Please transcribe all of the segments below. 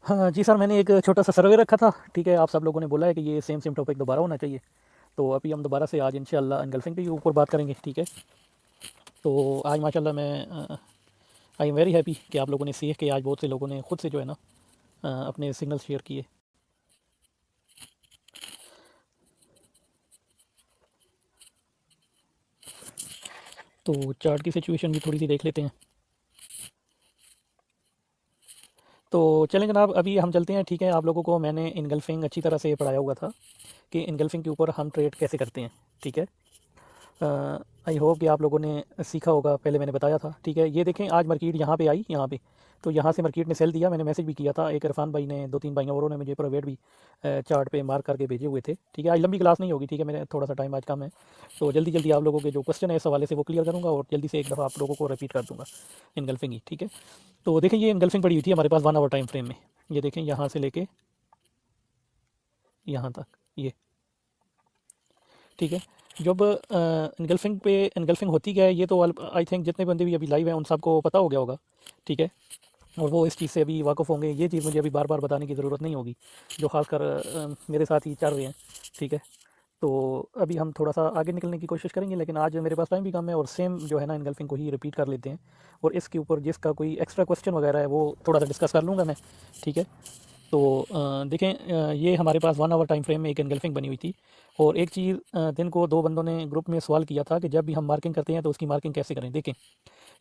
हाँ जी सर, मैंने एक छोटा सा सर्वे रखा था। ठीक है, आप सब लोगों ने बोला है कि ये सेम सेम टॉपिक दोबारा होना चाहिए। तो अभी हम दोबारा से आज इंशाल्लाह एनगल्फिंग के ऊपर बात करेंगे। ठीक है, तो आज माशाल्लाह मैं आई एम वेरी हैप्पी कि आप लोगों ने सीख के आज बहुत से लोगों ने खुद से जो है ना अपने सिग्नल शेयर किए। तो चार्ट की सिचुएशन भी थोड़ी सी देख लेते हैं। तो चलें जनाब, अभी हम चलते हैं। ठीक है, आप लोगों को मैंने इनगल्फिंग अच्छी तरह से पढ़ाया हुआ था कि इनगल्फिंग के ऊपर हम ट्रेड कैसे करते हैं। ठीक है, आई होप कि आप लोगों ने सीखा होगा, पहले मैंने बताया था। ठीक है, ये देखें आज मार्केट यहाँ पे आई, यहाँ पे तो यहाँ से मार्केट ने सेल दिया। मैंने मैसेज भी किया था, एक इरफान भाई ने, दो तीन भाई औरों ने मुझे प्राइवेट भी चार्ट पे मार्क करके भेजे हुए थे। ठीक है, आज लंबी क्लास नहीं होगी। ठीक है, मेरे थोड़ा सा टाइम आज कम है, तो जल्दी जल्दी आप लोगों के जो क्वेश्चन है इस हवाले से वो क्लियर करूँगा और जल्दी से एक दफ़ा आप लोगों को रिपीट कर दूँगा इनगल्फिंग ही। ठीक है, तो देखें ये इनगल्फिंग पड़ी हुई थी हमारे पास 1 आवर टाइम फ्रेम में। ये देखें यहाँ से लेके यहाँ तक ये। ठीक है, जब इनगल्फिंग होती क्या है ये तो आई थिंक जितने बंदे भी अभी लाइव हैं उन सबको पता हो गया होगा। ठीक है, और वो इस चीज़ से अभी वाकिफ़ होंगे। ये चीज़ मुझे अभी बार बार बताने की ज़रूरत नहीं होगी, जो खासकर मेरे साथ ही चल रहे हैं। ठीक है, तो अभी हम थोड़ा सा आगे निकलने की कोशिश करेंगे, लेकिन आज मेरे पास टाइम भी कम है और सेम जो है ना इनगल्फिंग को ही रिपीट कर लेते हैं। और इसके ऊपर जिसका कोई एक्स्ट्रा क्वेश्चन वगैरह है वो थोड़ा सा डिस्कस कर लूँगा मैं। ठीक है, तो देखें ये हमारे पास 1 आवर टाइम फ्रेम में एक एनगल्फिंग बनी हुई थी। और एक चीज़ दिन को दो बंदों ने ग्रुप में सवाल किया था कि जब भी हम मार्किंग करते हैं तो उसकी मार्किंग कैसे करें। देखें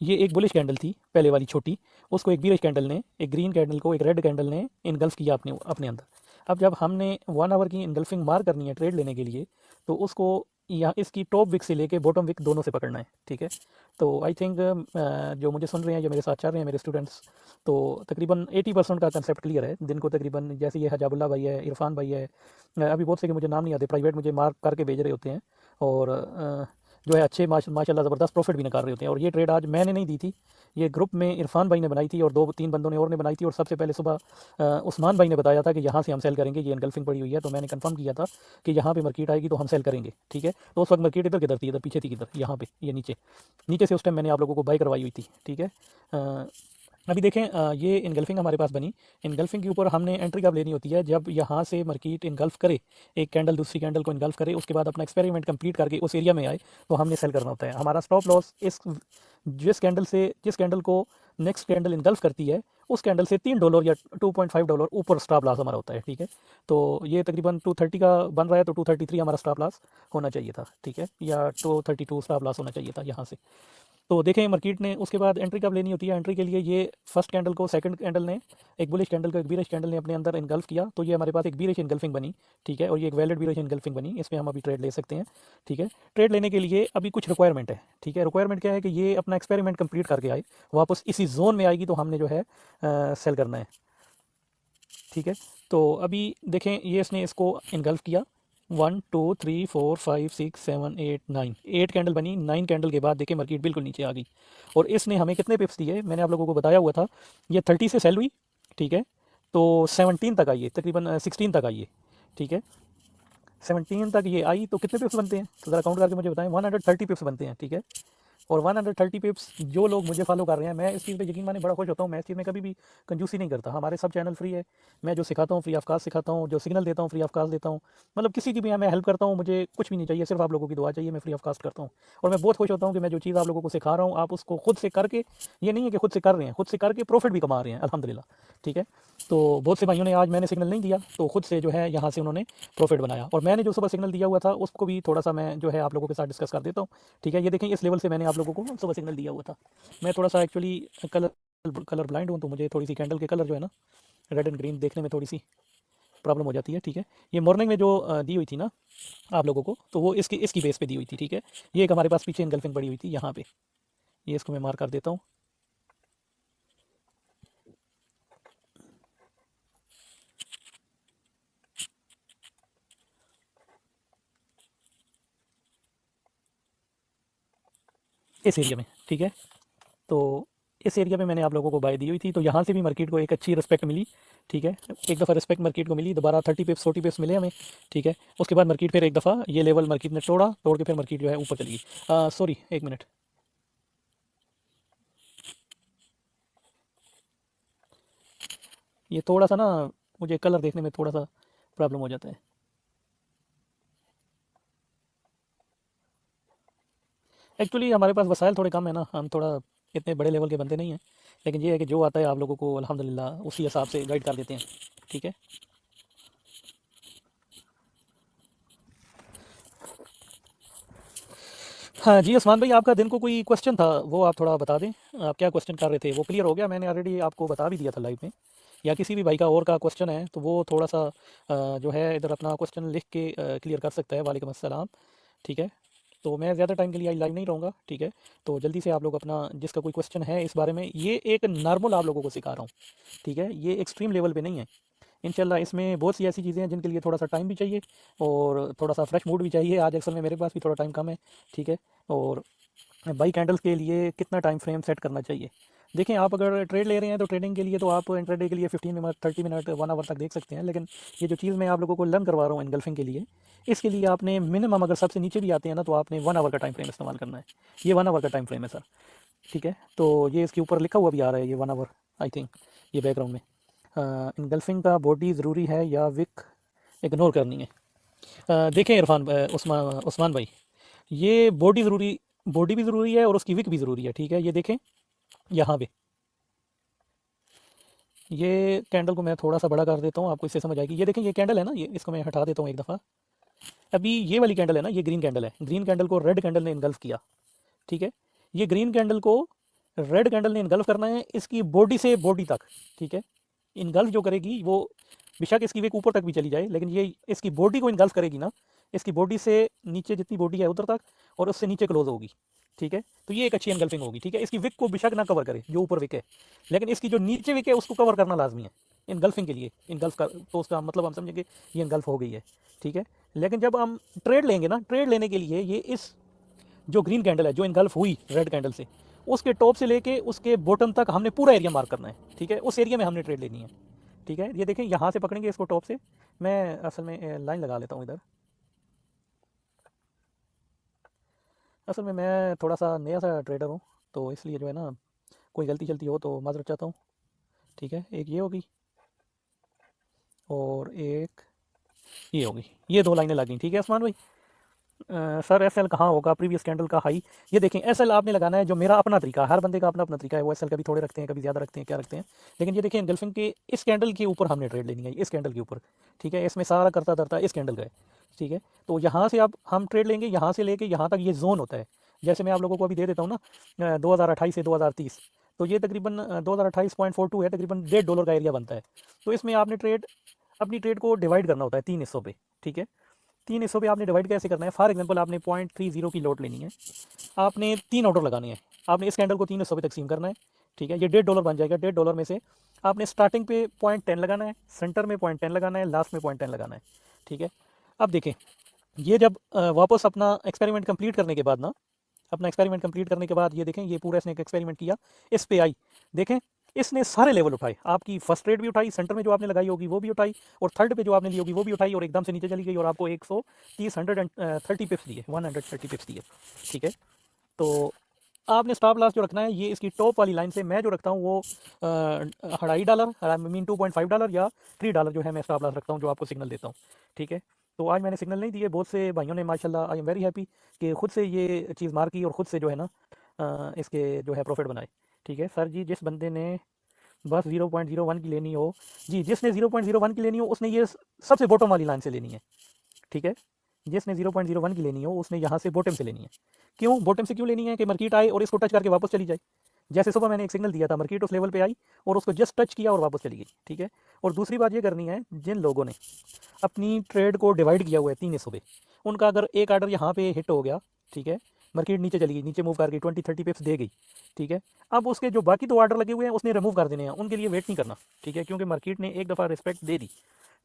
ये एक बुलिश कैंडल थी पहले वाली छोटी, उसको एक बीरिश कैंडल ने, एक ग्रीन कैंडल को एक रेड कैंडल ने इनगल्फ किया अपने अपने अंदर। अब जब हमने 1 आवर की इनगल्फिंग मार करनी है ट्रेड लेने के लिए, तो उसको यहाँ इसकी टॉप विक से लेके बॉटम विक दोनों से पकड़ना है। ठीक है, तो आई थिंक जो मुझे सुन रहे हैं, जो मेरे साथ चल रहे हैं मेरे स्टूडेंट्स, तो तकरीबन 80% का कंसेप्ट क्लियर है। दिन को तकरीबन जैसे ये हजाबुल्ला भाई है, इरफान भाई है, अभी बहुत से कि मुझे नाम नहीं आते, प्राइवेट मुझे मार्क करके भेज रहे होते हैं। और जो है अच्छे माशाल्लाह ज़बरदस्त प्रॉफिट भी निकाल रहे होते हैं। और ये ट्रेड आज मैंने नहीं दी थी, ये ग्रुप में इरफान भाई ने बनाई थी और दो तीन बंदों ने और ने बनाई थी। और सबसे पहले सुबह उस्मान भाई ने बताया था कि यहाँ से हम सेल करेंगे, ये एनगल्फिंग पड़ी हुई है। तो मैंने कंफर्म किया था कि यहाँ पे मार्केट आएगी तो हम सेल करेंगे। ठीक है, तो उस वक्त मार्केट इधर किधर थी, इधर पीछे थी किधर, यहाँ पे ये नीचे नीचे से उस टाइम मैंने आप लोगों को बाई करवाई हुई थी। ठीक है, अभी देखें ये इनगल्फिंग हमारे पास बनी। इनगल्फिंग के ऊपर हमने एंट्री कब लेनी होती है, जब यहाँ से मार्केट इनगल्फ करे, एक कैंडल दूसरी कैंडल को इनगल्फ करे, उसके बाद अपना एक्सपेरिमेंट कंप्लीट करके उस एरिया में आए तो हमने सेल करना होता है। हमारा स्टॉप लॉस इस जिस कैंडल को नेक्स्ट कैंडल इनगल्फ करती है उस कैंडल से $3 या $2.5 ऊपर स्टॉप लॉस हमारा होता है। ठीक है, तो ये तकरीबन 230 का बन रहा है, तो 233 हमारा स्टॉप लॉस होना चाहिए था। ठीक है, या 232 स्टॉप लॉस होना चाहिए था यहाँ से। तो देखें मार्केट ने उसके बाद एंट्री कब लेनी होती है। एंट्री के लिए ये फर्स्ट कैंडल को सेकंड कैंडल ने, एक बुलिश कैंडल को एक बीरिश कैंडल ने अपने अंदर इनगल्फ किया, तो ये हमारे पास एक बीरिश इनगल्फिंग बनी। ठीक है, और ये एक वैलिड बीरिश इनगल्फिंग बनी, इसमें हम अभी ट्रेड ले सकते हैं। ठीक है, ट्रेड लेने के लिए अभी कुछ रिक्वायरमेंट है। ठीक है, रिक्वायरमेंट क्या है कि ये अपना एक्सपेरिमेंट कंप्लीट करके आए, वापस इसी जोन में आएगी तो हमने जो है सेल करना है। ठीक है, तो अभी देखें ये इसने इसको इनगल्फ किया, 1 2 3 4 5 6 7 8 9, 8 कैंडल बनी। 9 कैंडल के बाद देखें मार्केट बिल्कुल नीचे आ गई। और इसने हमें कितने पिप्स दिए, मैंने आप लोगों को बताया हुआ था, ये 30 से सेल हुई। ठीक है, तो 17 तक आई है, तकरीबन 16 तक आई है। ठीक है, 17 तक ये आई तो कितने पिप्स बनते हैं, तो ज़रा काउंट करके मुझे बताएं। 130 पिप्स बनते हैं। ठीक है, और 130 पिप्स जो लोग मुझे फॉलो कर रहे हैं, मैं इस चीज़ पे यकीन माने बड़ा खुश होता हूँ। मैं इस चीज़ में कभी भी कंजूसी नहीं करता। हमारे सब चैनल फ्री है, मैं जो सिखाता हूँ फ्री ऑफ कास्ट सिखाता हूँ, जो सिग्नल देता हूँ फ्री ऑफ कास्ट देता हूँ। मतलब किसी की भी मैं हेल्प करता हूँ, मुझे कुछ भी नहीं चाहिए, सिर्फ आप लोगों की दुआ चाहिए, मैं फ्री ऑफ कास्ट करता हूँ। और मैं बहुत खुश होता हूँ कि मैं जो चीज़ आप लोगों को सिखा रहा हूँ आप उसको खुद से करके, ये नहीं है कि खुद से कर रहे हैं, खुद से करके प्रॉफिट भी कमा रहे हैं अल्हम्दुलिल्लाह। ठीक है, तो बहुत से भाइयों ने, आज मैंने सिग्नल नहीं दिया तो खुद से जो है यहाँ से उन्होंने प्रॉफिट बनाया। और मैंने जो सुबह सिग्नल दिया हुआ था उसको भी थोड़ा सा मैं जो है आप लोगों के साथ डिस्कस कर देता हूँ। ठीक है, ये देखें इस लेवल से मैंने आप लोगों को सुबह सिग्नल दिया हुआ था। मैं थोड़ा सा एक्चुअली कलर कलर ब्लाइंड हूँ, तो मुझे थोड़ी सी कैंडल के कलर जो है ना रेड एंड ग्रीन देखने में थोड़ी सी प्रॉब्लम हो जाती है। ठीक है, ये मॉर्निंग में जो दी हुई थी ना आप लोगों को, तो वो इसकी इसकी बेस पे दी हुई थी। ठीक है, ये एक हमारे पास पीछे इनगल्फिंग पड़ी हुई थी यहाँ पे, ये इसको मैं मार्क कर देता हूँ। इस एरिया में। ठीक है, तो इस एरिया में मैंने आप लोगों को बाय दी हुई थी, तो यहाँ से भी मार्केट को एक अच्छी रिस्पेक्ट मिली। ठीक है, एक दफ़ा रिस्पेक्ट मार्केट को मिली, दोबारा 30 पिप्स 40 पिप्स मिले हमें। ठीक है, उसके बाद मार्केट फिर एक दफ़ा ये लेवल मार्केट ने तोड़ा, तोड़ के फिर मार्केट जो है ऊपर चली गई। सॉरी एक मिनट, ये थोड़ा सा ना मुझे कलर देखने में थोड़ा सा प्रॉब्लम हो जाता है। एक्चुअली हमारे पास वसाइल थोड़े कम है ना, हम थोड़ा इतने बड़े लेवल के बंदे नहीं हैं, लेकिन ये है कि जो आता है आप लोगों को अल्हम्दुलिल्लाह उसी हिसाब से गाइड कर देते हैं। ठीक है। हाँ जी उस्मान भाई, आपका दिन को कोई क्वेश्चन था, वो आप थोड़ा बता दें। आप क्या क्वेश्चन कर रहे थे, वो क्लियर हो गया? मैंने ऑलरेडी आपको बता भी दिया था लाइव में। या किसी भी भाई का और का क्वेश्चन है तो वो थोड़ा सा जो है इधर अपना क्वेश्चन लिख के क्लियर कर सकता है। वालेकुम अस्सलाम। ठीक है। तो मैं ज़्यादा टाइम के लिए लाइव नहीं रहूँगा। ठीक है। तो जल्दी से आप लोग अपना जिसका कोई क्वेश्चन है इस बारे में, ये एक नॉर्मल आप लोगों को सिखा रहा हूँ। ठीक है। ये एक्सट्रीम लेवल पे नहीं है। इंशाल्लाह इसमें बहुत सी ऐसी चीज़ें हैं जिनके लिए थोड़ा सा टाइम भी चाहिए और थोड़ा सा फ्रेश मूड भी चाहिए। आज अक्सर में मेरे पास भी थोड़ा टाइम कम है। ठीक है। और बाई कैंडल्स के लिए कितना टाइम फ्रेम सेट करना चाहिए? देखें, आप अगर ट्रेड ले रहे हैं तो ट्रेडिंग के लिए तो आप इंट्राडे के लिए 15 मिनट 30 मिनट 1 आवर तक देख सकते हैं। लेकिन ये जो चीज़ मैं आप लोगों को लर्न करवा रहा हूँ इनगल्फिंग के लिए, इसके लिए आपने मिनिमम, अगर सबसे नीचे भी आते हैं ना, तो आपने 1 आवर का टाइम फ्रेम इस्तेमाल करना है। ये 1 आवर का टाइम फ्रेम है सर। ठीक है। तो ये इसके ऊपर लिखा हुआ भी आ रहा है, ये 1 आवर, आई थिंक, ये बैकग्राउंड में। इनगल्फिंग का बॉडी ज़रूरी है या विक इग्नोर करनी है? देखें इरफान, उस्मान भाई, ये बॉडी भी ज़रूरी है और उसकी विक भी ज़रूरी है। ठीक है। ये देखें यहाँ पे, ये कैंडल को मैं थोड़ा सा बड़ा कर देता हूँ, आपको इससे समझ आएगी। ये देखें, ये कैंडल है ना, ये इसको मैं हटा देता हूँ एक दफ़ा। अभी ये वाली कैंडल है ना, ये ग्रीन कैंडल है। ग्रीन कैंडल को रेड कैंडल ने इनगल्फ किया। ठीक है। ये ग्रीन कैंडल को रेड कैंडल ने इनगल्फ करना है, इसकी बॉडी से बॉडी तक। ठीक है। इनगल्फ जो करेगी वो बेशक इसकी वेक ऊपर तक भी चली जाए, लेकिन ये इसकी बॉडी को इनगल्फ करेगी ना, इसकी बॉडी से नीचे जितनी बॉडी है उधर तक, और उससे नीचे क्लोज होगी। ठीक है। तो ये एक अच्छी एनगल्फिंग होगी। ठीक है। इसकी विक को बेशक ना कवर करे जो ऊपर विक है, लेकिन इसकी जो नीचे विक है उसको कवर करना लाजमी है इनगल्फिंग के लिए। इनगल्फ कर तो उसका मतलब हम समझेंगे ये इनगल्फ हो गई है। ठीक है। लेकिन जब हम ट्रेड लेंगे ना, ट्रेड लेने के लिए ये इस जो ग्रीन कैंडल है जो इनगल्फ हुई रेड कैंडल से, उसके टॉप से लेके उसके बॉटम तक हमने पूरा एरिया मार्क करना है। ठीक है। उस एरिया में हमने ट्रेड लेनी है। ठीक है। ये देखें, यहाँ से पकड़ेंगे इसको टॉप से। मैं असल में लाइन लगा लेता हूँ इधर। असल में मैं थोड़ा सा नया सा ट्रेडर हूँ, तो इसलिए जो है ना, कोई गलती चलती हो तो माजरत चाहता हूँ। ठीक है। एक ये होगी और एक ये होगी, ये दो लाइनें लगी। ठीक है उस्मान भाई। सर एस एल कहाँ होगा प्रीवियस कैंडल का हाई? ये देखें, एस एल आपने लगाना है जो मेरा अपना तरीका है। हर बंदे का अपना अपना तरीका है, वो एस एल कभी थोड़े रखते हैं, कभी ज़्यादा रखते हैं, क्या रखते हैं। लेकिन ये देखें, एनगल्फिंग के इस कैंडल के ऊपर हमने ट्रेड लेनी है, इस कैंडल के ऊपर। ठीक है। इसमें सारा करता धरता इस कैंडल का है। ठीक है। तो यहाँ से अब हम ट्रेड लेंगे, यहाँ से लेके यहाँ तक ये जोन होता है। जैसे मैं आप लोगों को अभी दे देता हूँ ना, 2028 से 2030, तो ये तकरीबन 2028.42 है, तकरीबन $1.5 का एरिया बनता है। तो इसमें आपने अपनी ट्रेड को डिवाइड करना होता है 3 हिस्सों पे। ठीक है। 3 हिस्सों पे आपने डिवाइड कैसे करना है? फॉर एग्जांपल आपने 0.30 की लोड लेनी है, आपने 3 ऑर्डर लगाने हैं, आपने इस कैंडल को 3 हिस्सों पे तकसीम करना है। ठीक है। ये $1.5 बन जाएगा। $1.5 में से आपने स्टार्टिंग पे 0.10 लगाना है, सेंटर में 0.10 लगाना है, लास्ट में 0.10 लगाना है। ठीक है। अब देखें, ये जब वापस अपना एक्सपेरिमेंट कंप्लीट करने के बाद ना, अपना एक्सपेरिमेंट कंप्लीट करने के बाद, ये देखें, ये पूरा इसने एक एक्सपेरिमेंट किया, इस पे आई, देखें, इसने सारे लेवल उठाए। आपकी फर्स्ट रेट भी उठाई, सेंटर में जो आपने लगाई होगी वो भी उठाई, और थर्ड पे जो आपने ली होगी वो भी उठाई, और एकदम से नीचे चली गई और आपको 130 पिप्स दिए, 130 पिप्स दिए। ठीक है। तो आपने स्टॉप लॉस जो रखना है, ये इसकी टॉप वाली लाइन से, मैं जो रखता हूँ वो $2.5, आई मीन $2.5 या $3 जो है मैं स्टॉप लॉस रखता हूँ, जो आपको सिग्नल देता हूँ। ठीक है। तो आज मैंने सिग्नल नहीं दिए, बहुत से भाइयों ने माशाल्लाह, आई एम वेरी हैप्पी कि खुद से ये चीज़ मार की और ख़ुद से जो है ना इसके जो है प्रॉफिट बनाए। ठीक है। सर जी, जिस बंदे ने बस 0.01 की लेनी हो, जी, जिसने 0.01 की लेनी हो उसने ये सबसे बॉटम वाली लाइन से लेनी है। ठीक है। जिसने 0.01 की लेनी हो उसने यहाँ से बॉटम से लेनी है। क्यों बॉटम से क्यों लेनी है? कि मार्केट आए और इसको टच करके वापस चली जाए। जैसे सुबह मैंने एक सिग्नल दिया था, मार्केट उस लेवल पे आई और उसको जस्ट टच किया और वापस चली गई। ठीक है। और दूसरी बात ये करनी है, जिन लोगों ने अपनी ट्रेड को डिवाइड किया हुआ है 3 हिस्सों पे, उनका अगर एक आर्डर यहाँ पे हिट हो गया, ठीक है, मार्केट नीचे चली गई, नीचे मूव कर गई, 20-30 पिप्स दे गई। ठीक है। अब उसके जो बाकी 2 आर्डर लगे हुए हैं उसने रिमूव कर देने हैं, उनके लिए वेट नहीं करना। ठीक है। क्योंकि मार्केट ने एक दफ़ा रिस्पेक्ट दे दी,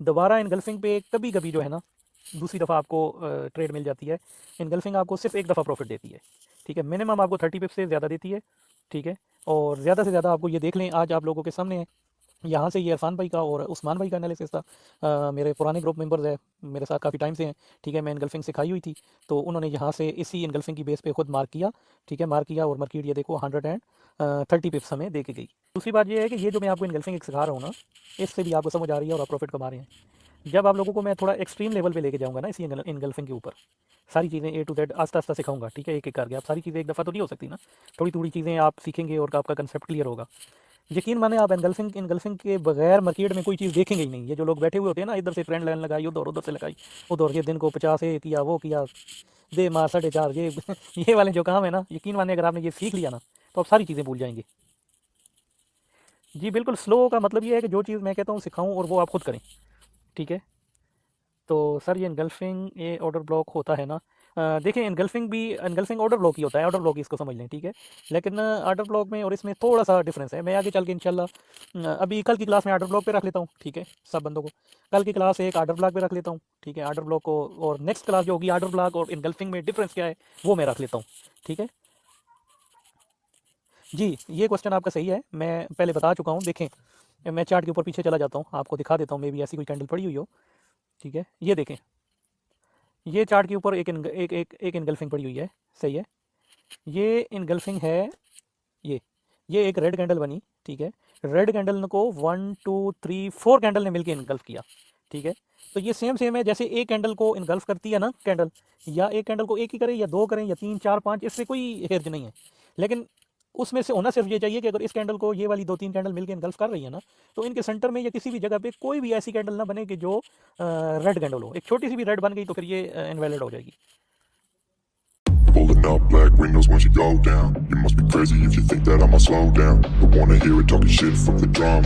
दोबारा इनगल्फिंग पे कभी कभी जो है ना दूसरी दफ़ा आपको ट्रेड मिल जाती है। इनगल्फिंग आपको सिर्फ एक दफ़ा प्रॉफिट देती है। ठीक है। मिनिमम आपको 30 पिप्स से ज़्यादा देती है। ठीक है। और ज़्यादा से ज़्यादा आपको ये देख लें, आज आप लोगों के सामने है, यहाँ से ये इरफान भाई का और उस्मान भाई का एनालिसिस था। मेरे पुराने ग्रुप मेंबर्स हैं, मेरे साथ काफ़ी टाइम से हैं। ठीक है। मैं इनगल्फिंग सिखाई हुई थी, तो उन्होंने यहाँ से इसी इनगल्फिंग की बेस पे खुद मार्क किया। ठीक है। मार्क किया और मार्केट ये देखो 30 पिप्स हमें दे के गई। दूसरी बात ये है कि ये जो मैं आपको इनगल्फिंग सिखा रहा हूँ ना, इससे भी आपको समझ आ रही है और आप प्रॉफिट कमा रहे हैं। जब आप लोगों को मैं थोड़ा एक्सट्रीम लेवल पे लेके जाऊँगा ना इसी इनगल्फिंग के ऊपर, सारी चीज़ें ए टू जेड आस्ता आस्ता सिखाऊंगा, ठीक है, एक एक करके। आप सारी चीज़ें एक दफ़ा तो नहीं हो सकती ना, थोड़ी थोड़ी चीज़ें आप सीखेंगे और आपका कंसेप्ट क्लियर होगा। यकीन माने आप इनगल्फिंग के बगैर मार्केट में कोई चीज़ देखेंगे ही नहीं। ये जो लोग बैठे हुए होते हैं ना, इधर से ट्रेंड लाइन लगाई, उधर से लगाई, उधर ये दिन को 50 ये किया, वो किया, दे मार 4.5 ये ये वाले जो काम है ना, यकीन माने अगर आपने ये सीख लिया ना तो आप सारी चीज़ें भूल जाएंगे। जी बिल्कुल, स्लो का मतलब ये है कि जो चीज़ मैं कहता हूँ सिखाऊँ और वो आप खुद करें, ठीक है। तो सर ये इनगल्फिंग ये ऑर्डर ब्लॉक होता है ना, देखिए इनगल्फिंग ऑर्डर ब्लॉक ही होता है, ऑर्डर ब्लॉक इसको समझ लें, ठीक है। लेकिन ऑर्डर ब्लॉक में और इसमें थोड़ा सा डिफरेंस है। मैं आगे चल के इंशाल्लाह अभी कल की क्लास में ऑर्डर ब्लॉक पे रख लेता हूँ, ठीक है, सब बंदों को। कल की क्लास एक ऑर्डर ब्लॉक पे रख लेता हूँ, ठीक है, ऑर्डर ब्लॉक को। और नेक्स्ट क्लास जो होगी ऑर्डर ब्लॉक और इनगल्फिंग में डिफरेंस क्या है वो मैं रख लेता हूँ, ठीक है। जी ये क्वेश्चन आपका सही है, मैं पहले बता चुका हूँ। देखें, मैं चार्ट के ऊपर पीछे चला जाता हूँ, आपको दिखा देता हूँ, मे भी ऐसी कोई कैंडल पड़ी हुई हो, ठीक है। ये देखें, ये चार्ट के ऊपर एक इनगल्फिंग पड़ी हुई है, सही है। ये इनगल्फिंग है, ये ये एक रेड कैंडल बनी, ठीक है। रेड कैंडल को 1 2 3 4 कैंडल ने मिलकर इनगल्फ किया, ठीक है। तो ये सेम है जैसे एक कैंडल को इनगल्फ करती है ना कैंडल, या एक कैंडल को एक ही करें या दो करें या 3 4 5, इससे कोई हेरज नहीं है। लेकिन उसमें से होना सिर्फ ये चाहिए कि अगर इस कैंडल को ये वाली 2 3 कैंडल मिलकर इनगल्फ कर रही है ना, तो इनके सेंटर में या किसी भी जगह पे कोई भी ऐसी कैंडल ना बने कि जो रेड कैंडल हो। एक छोटी सी भी रेड बन गई तो फिर ये इनवैलिड हो जाएगी। Pulling up black windows once you go down. You must be crazy if you think that I'ma slow down. Don't wanna hear it talking shit from the drum.